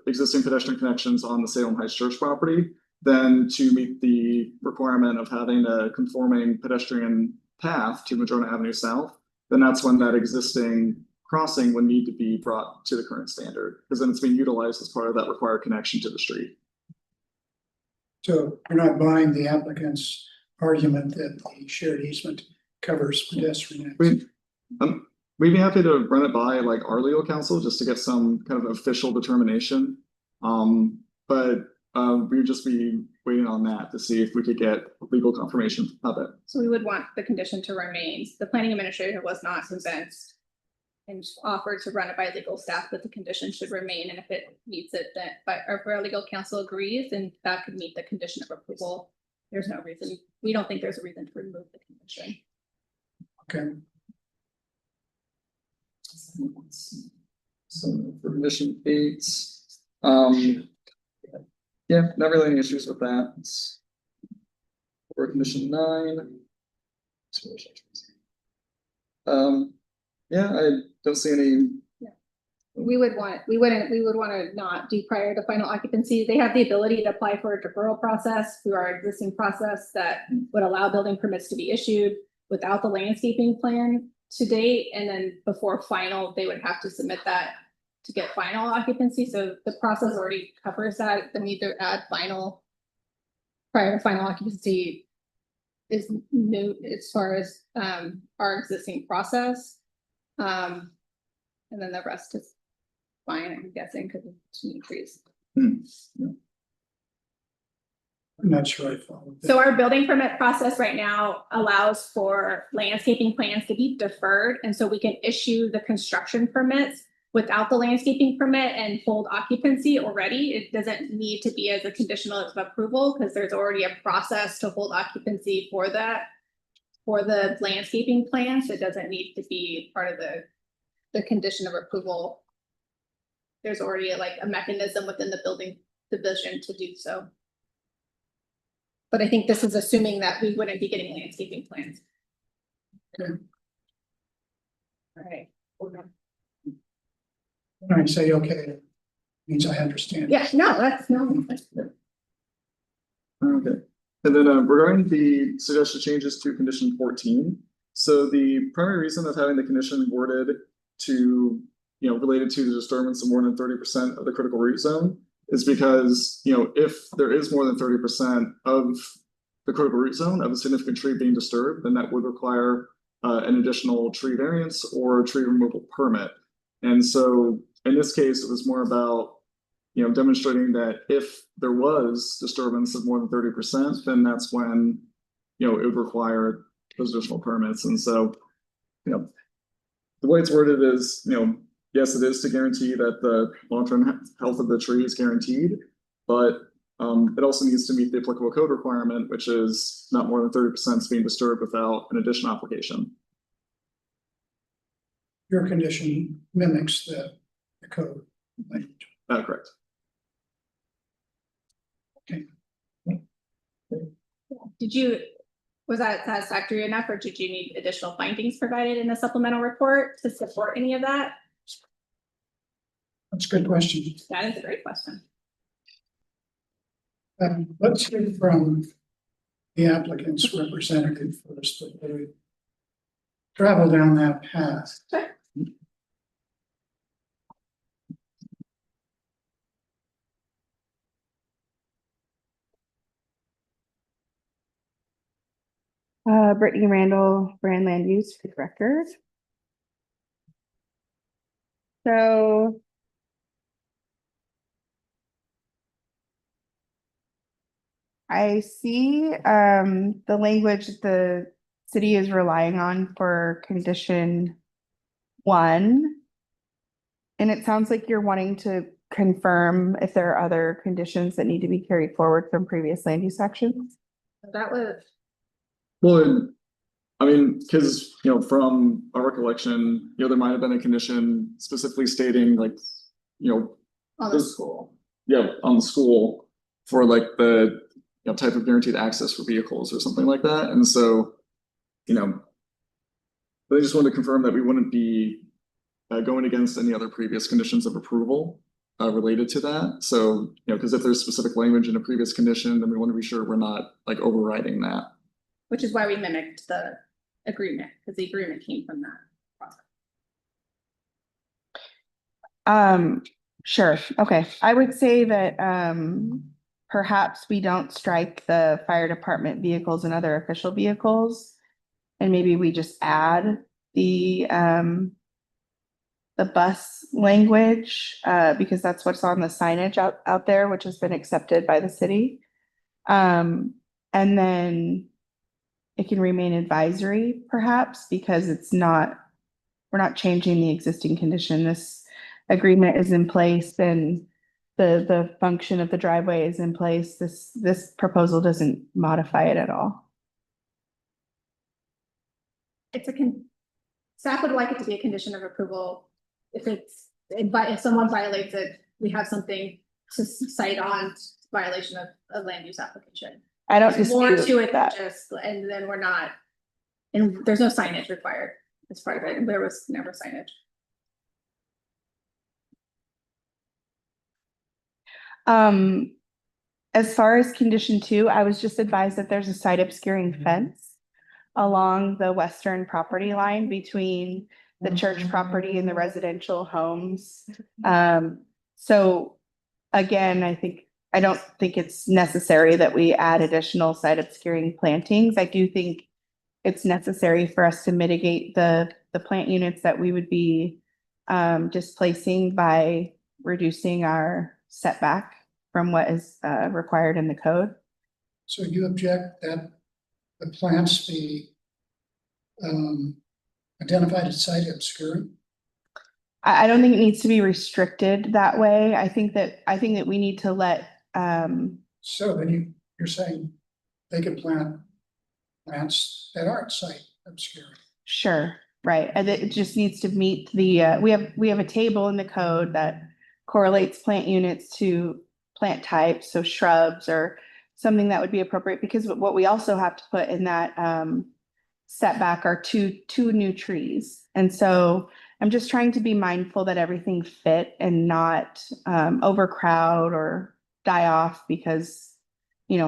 existing pedestrian connections on the Salem Heights Church property, then to meet the requirement of having a conforming pedestrian path to Madrona Avenue South, then that's when that existing crossing would need to be brought to the current standard, because then it's being utilized as part of that required connection to the street. So you're not buying the applicant's argument that the shared easement covers pedestrian access? We'd be happy to run it by like our legal counsel just to get some kind of official determination. But we would just be waiting on that to see if we could get legal confirmation of it. So we would want the condition to remain. The planning administrator was not convinced and offered to run it by legal staff, but the condition should remain, and if it meets it, then, but or if our legal counsel agrees, then that could meet the condition of approval. There's no reason, we don't think there's a reason to remove the condition. Okay, So for condition 8, yeah, not really any issues with that. For condition 9. Yeah, I don't see any. We would want to not do prior to final occupancy. They have the ability to apply for a deferral process through our existing process that would allow building permits to be issued without the landscaping plan to date, and then before final, they would have to submit that to get final occupancy. So the process already covers that. The need to add final prior to final occupancy is new as far as our existing process. And then the rest is fine, I'm guessing, because it's new trees. I'm not sure I followed that. So our building permit process right now allows for landscaping plans to be deferred, and so we can issue the construction permits without the landscaping permit and hold occupancy already. It doesn't need to be as a conditional of approval, because there's already a process to hold occupancy for that. For the landscaping plans, it doesn't need to be part of the condition of approval. There's already like a mechanism within the building division to do so. But I think this is assuming that we wouldn't be getting landscaping plans. Okay. All right. When I say okay, means I understand. Yeah, no, that's no. Okay, and then regarding the suggested changes to condition 14. So the primary reason of having the condition worded to, related to the disturbance of more than 30% of the critical root zone is because, if there is more than 30% of the critical root zone of a significant tree being disturbed, then that would require an additional tree variance or tree removal permit. And so in this case, it was more about, demonstrating that if there was disturbance of more than 30%, then that's when, it would require those additional permits. And so, the way it's worded is, yes, it is to guarantee that the long-term health of the tree is guaranteed, but it also needs to meet the applicable code requirement, which is not more than 30% is being disturbed without an additional application. Your condition mimics the code language. Correct. Was that satisfactory enough, or did you need additional findings provided in the supplemental report to support any of that? That's a good question. That is a great question. Let's hear from the applicant's representative first, before we travel down that path. Sure. Brittany Randall, Brand Land Use for the record. So. I see the language that the city is relying on for condition 1. And it sounds like you're wanting to confirm if there are other conditions that need to be carried forward from previous land use sections. That was, Well, I mean, because, from our recollection, there might have been a condition specifically stating like, on the This- school. on the school for like the, type of guaranteed access for vehicles or something like that. And so, I just wanted to confirm that we wouldn't be going against any other previous conditions of approval related to that. So, because if there's specific language in a previous condition, then we want to be sure we're not like overriding that. Which is why we mimicked the agreement, because the agreement came from that process. Sure, okay, I would say that perhaps we don't strike the fire department vehicles and other official vehicles. And maybe we just add the the bus language, because that's what's on the signage out there, which has been accepted by the city. And then it can remain advisory perhaps because we're not changing the existing condition. This agreement is in place and the function of the driveway is in place. This proposal doesn't modify it at all. It's staff would like it to be a condition of approval. If someone violates it, we have something to cite on violation of a land use application. I don't There's more dispute to it than that. just, and then we're not, and there's no signage required as part of it, and there was never signage. As far as condition 2, I was just advised that there's a site obscuring fence along the western property line between the church property and the residential homes. So again, I don't think it's necessary that we add additional site obscuring plantings. I do think it's necessary for us to mitigate the plant units that we would be displacing by reducing our setback from what is required in the code. So you object that the plants be identified as site obscuring? I don't think it needs to be restricted that way. I think that we need to let So then you're saying they can plant plants that aren't site obscuring? sure, right. And it just needs to meet the we have a table in the code that correlates plant units to plant types, so shrubs or something that would be appropriate, because what we also have to put in that setback are two new trees. And so I'm just trying to be mindful that everything fit and not overcrowd or die off because,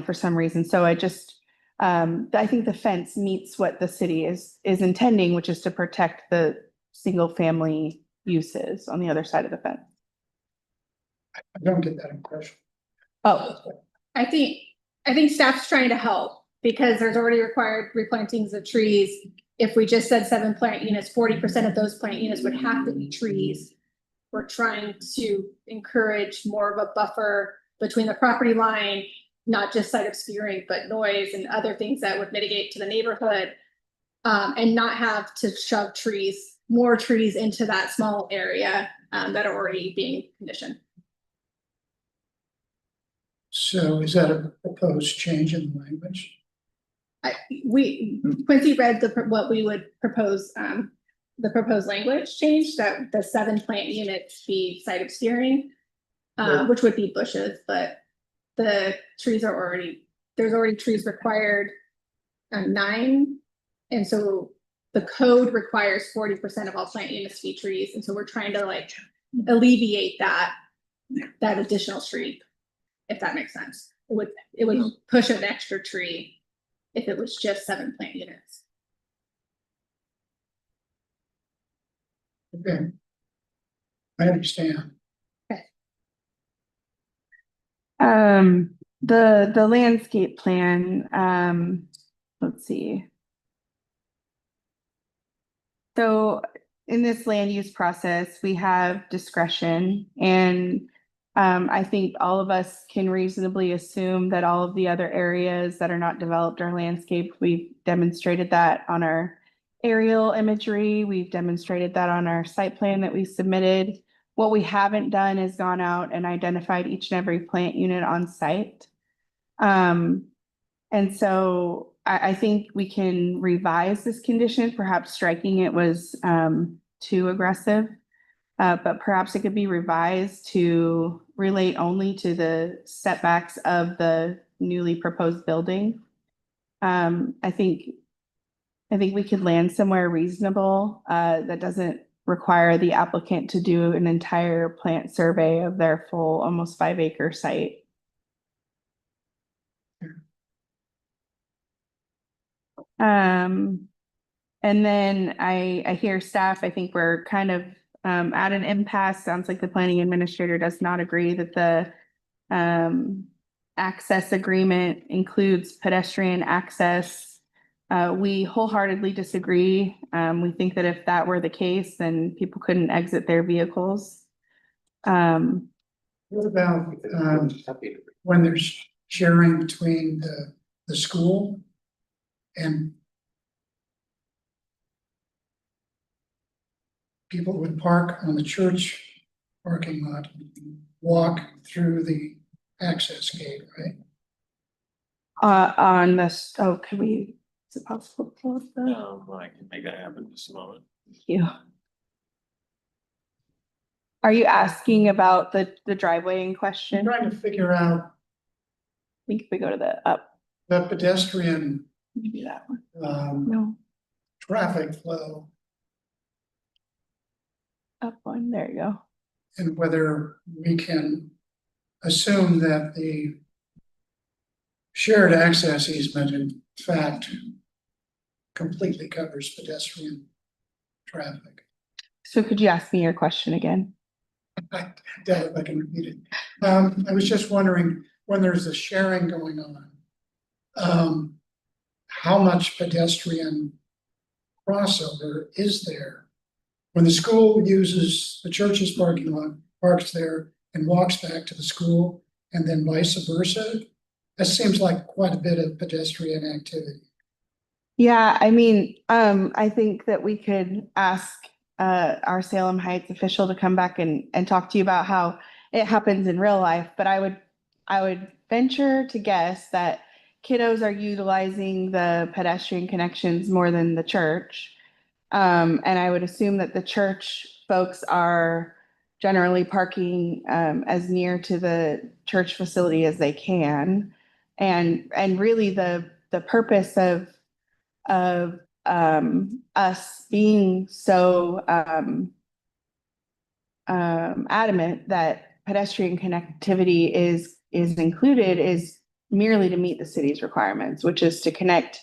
for some reason. So I think the fence meets what the city is intending, which is to protect the single family uses on the other side of the fence. I don't get that impression. Oh, I think staff's trying to help because there's already required replantings of trees. If we just said 7 plant units, 40% of those plant units would have to be trees. We're trying to encourage more of a buffer between the property line, not just site obscuring, but noise and other things that would mitigate to the neighborhood. And not have to shove more trees into that small area that are already being conditioned. So is that a proposed change in the language? Quincy read what we would propose, the proposed language change, that the 7 plant units be site obscuring, which would be bushes, but the trees there's already trees required on 9. And so the code requires 40% of all plant units to be trees. And so we're trying to alleviate that additional tree, if that makes sense. It would push an extra tree if it was just 7 plant units. Okay. I understand. The landscape plan, let's see. So in this land use process, we have discretion, and I think all of us can reasonably assume that all of the other areas that are not developed are landscaped. We've demonstrated that on our aerial imagery. We've demonstrated that on our site plan that we submitted. What we haven't done is gone out and identified each and every plant unit on site. And so I think we can revise this condition. Perhaps striking it was too aggressive, but perhaps it could be revised to relate only to the setbacks of the newly proposed building. I think we could land somewhere reasonable that doesn't require the applicant to do an entire plant survey of their full almost 5-acre site. And then I hear staff, I think we're kind of at an impasse. Sounds like the planning administrator does not agree that the access agreement includes pedestrian access We wholeheartedly disagree. We think that if that were the case, then people couldn't exit their vehicles. What about, when there's sharing between the school and people would park on the church parking lot, walk through the access gate, right? On this, oh, can we, is it possible to pull up the? I can make that happen in just a moment. Thank you. Are you asking about the driveway in I'm question? trying to figure out I think if we go to the up, the pedestrian, maybe that one. um, No, traffic flow up one, there you go. and whether we can assume that the shared access easement in fact completely covers pedestrian traffic. So could you ask me your question again? I doubt if I can repeat it. I was just wondering, when there's a sharing going on, how much pedestrian crossover is there? When the school uses the church's parking lot, parks there and walks back to the school, and then vice versa? That seems like quite a bit of pedestrian activity. Yeah, I mean, I think that we could ask our Salem Heights official to come back and talk to you about how it happens in real life, but I would venture to guess that kiddos are utilizing the pedestrian connections more than the church. And I would assume that the church folks are generally parking as near to the church facility as they can. And really the purpose of us being so adamant that pedestrian connectivity is included is merely to meet the city's requirements, which is to connect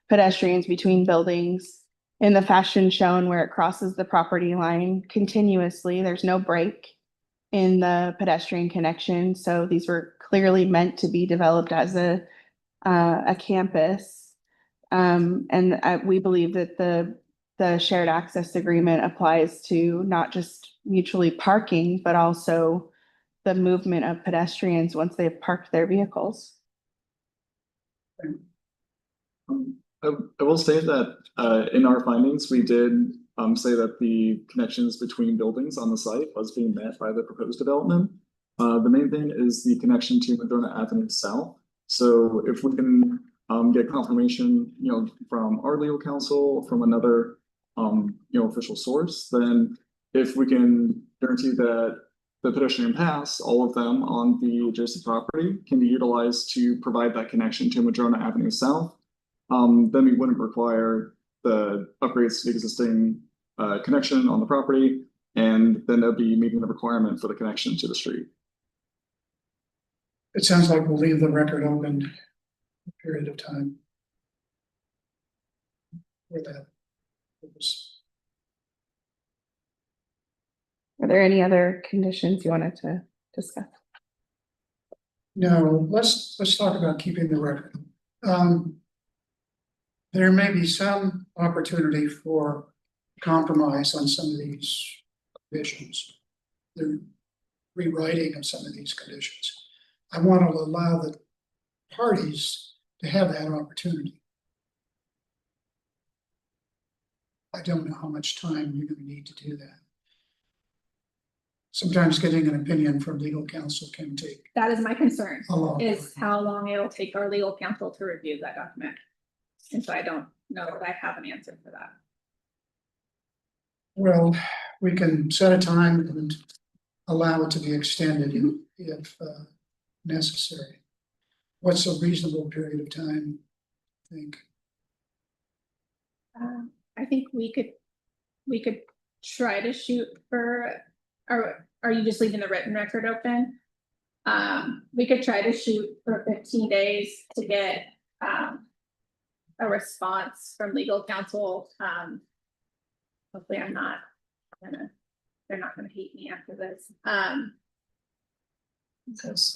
pedestrians between buildings in the fashion shown where it crosses the property line continuously. There's no break in the pedestrian connection, so these were clearly meant to be developed as a campus. We believe that the shared access agreement applies to not just mutually parking, but also the movement of pedestrians once they've parked their vehicles. I will say that in our findings, we did say that the connections between buildings on the site was being met by the proposed development. The main thing is the connection to Madrona Avenue South. So if we can get confirmation, from our legal counsel, from another official source, then if we can guarantee that the pedestrian paths, all of them on the adjacent property, can be utilized to provide that connection to Madrona Avenue South, then we wouldn't require the upgrades to the existing connection on the property, and then they'll be meeting the requirement for the connection to the street. It sounds like we'll leave the record open a period of time. For that purpose. Are there any other conditions you wanted to discuss? No, let's talk about keeping the record. There may be some opportunity for compromise on some of these conditions. The rewriting of some of these conditions. I want to allow the parties to have that opportunity. I don't know how much time you're going to need to do that. Sometimes getting an opinion from legal counsel can take That is my concern, a long is time. how long it'll take our legal counsel to review that document. And so I don't know that I have an answer for that. Well, we can set a time and allow it to be extended if necessary. What's a reasonable period of time, I think? I think we could try to shoot for, or are you just leaving the written record open? We could try to shoot for 15 days to get a response from legal counsel. Hopefully they're not gonna hate me after this.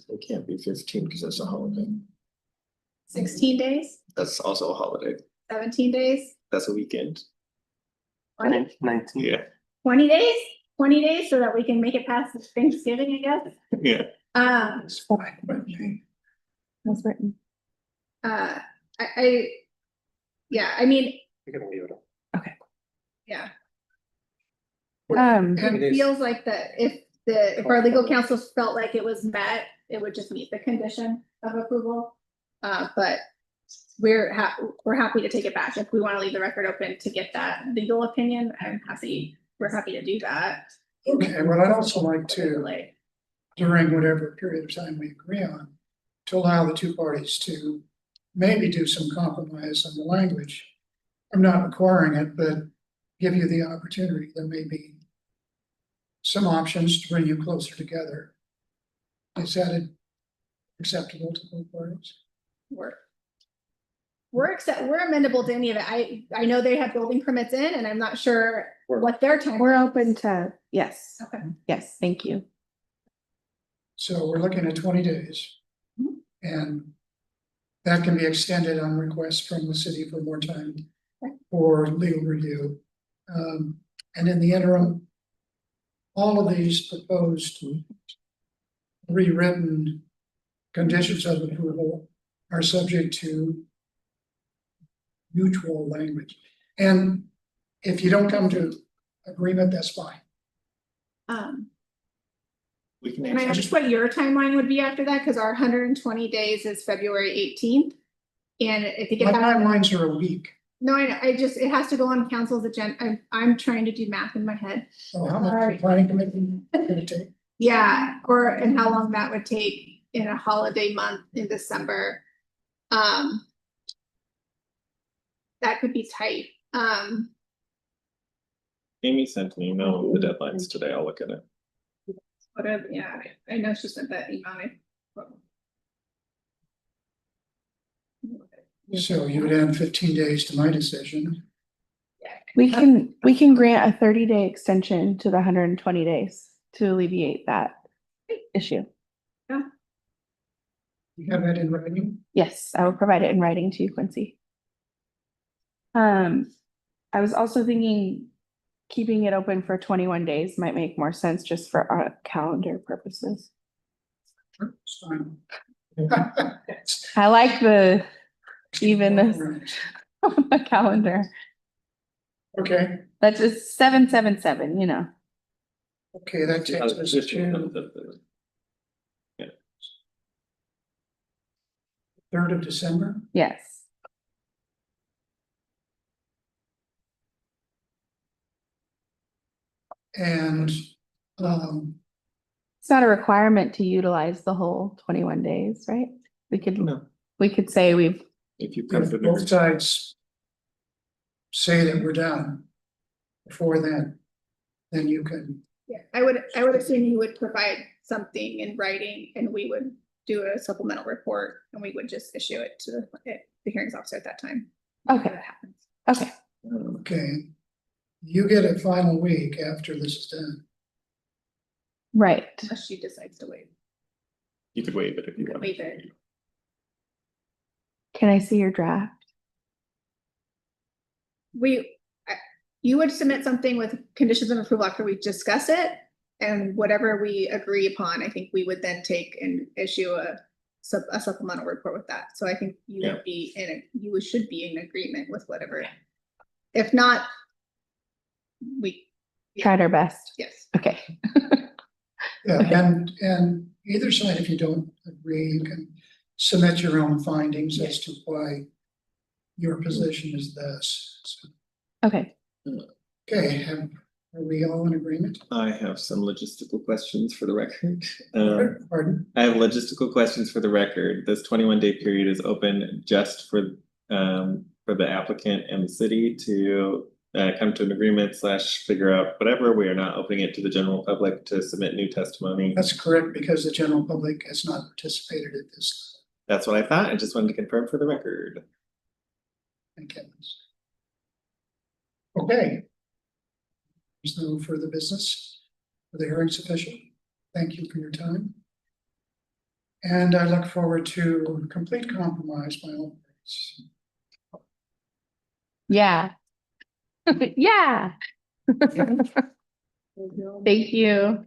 It can't be 15 because that's a holiday. 16 days? That's also a holiday. 17 days, That's a weekend. 19. Yeah, 20 days, 20 days so that we can make it past Thanksgiving, I guess. yeah. It's fine with me. That's written. Yeah, I mean, You're gonna leave it. yeah, And it feels like if our legal counsel felt like it was met, it would just meet the condition of approval. But we're happy to take it back if we want to leave the record open to get that legal opinion. We're happy to do that. okay, well, I'd also like to, Like, during whatever period of time we agree on, to allow the two parties to maybe do some compromise on the language. I'm not requiring it, but give you the opportunity. There may be some options to bring you closer together. Is that acceptable to both parties? we're amendable to any of it. I know they have building permits in and I'm not sure what their time. We're open to, yes, Okay. yes, thank you. So we're looking at 20 days. Mhm. And that can be extended on request from the city for more time Okay. for legal review. And in the interim, all of these proposed rewritten conditions of approval are subject to mutual language. And if you don't come to agreement, that's fine. We can. Can I ask what your timeline would be after that? Cause our 120 days is February 18th. And I think it My has, timelines are a week. no, it has to go on council's agenda. I'm trying to do math in my head. So how much the planning committee gonna take? Yeah, and how long that would take in a holiday month in December. That could be tight. Amy sent an email with the deadlines today. I'll look at it. Whatever, yeah, I know she sent that email. So you would add 15 days to my decision. We can grant a 30-day extension to the 120 days to alleviate that issue. You have that in writing? Yes, I will provide it in writing to you, Quincy. I was also thinking keeping it open for 21 days might make more sense just for our calendar purposes. It's fine. I like the evenness on the calendar. Okay, That's just 777, you know. okay, that takes us to 3rd of December. Yes. And It's not a requirement to utilize the whole 21 days, right? We could No, say we've, if you come if to both the, sides say that we're done before then you can, Yeah, I would assume you would provide something in writing and we would do a supplemental report and we would just issue it to the hearings officer at that time. okay, That happens. okay. okay. You get a final week after this is done. Right. Unless she decides to waive. you could waive it if you want. Waive it. Can I see your draft? You would submit something with conditions of approval after we discuss it. And whatever we agree upon, I think we would then take and issue a supplemental report with that. So I think you would you should be in agreement with whatever. If not, we, Tried our best. yes. Okay. Yeah, Okay. and either side, if you don't agree, you can submit your own findings as to why your position is this. So, Okay. okay, are we all in agreement? I have some logistical questions for the record. Pardon? I have logistical questions for the record. This 21-day period is open just for the applicant and the city to come to an agreement / figure out whatever. We are not opening it to the general public to submit new testimony. That's correct, because the general public has not participated at this. That's what I thought. I just wanted to confirm for the record. Thank heavens. Okay. There's no further business for the hearing sufficient. Thank you for your time. And I look forward to complete compromise by all parties. Yeah. Yeah. Thank you.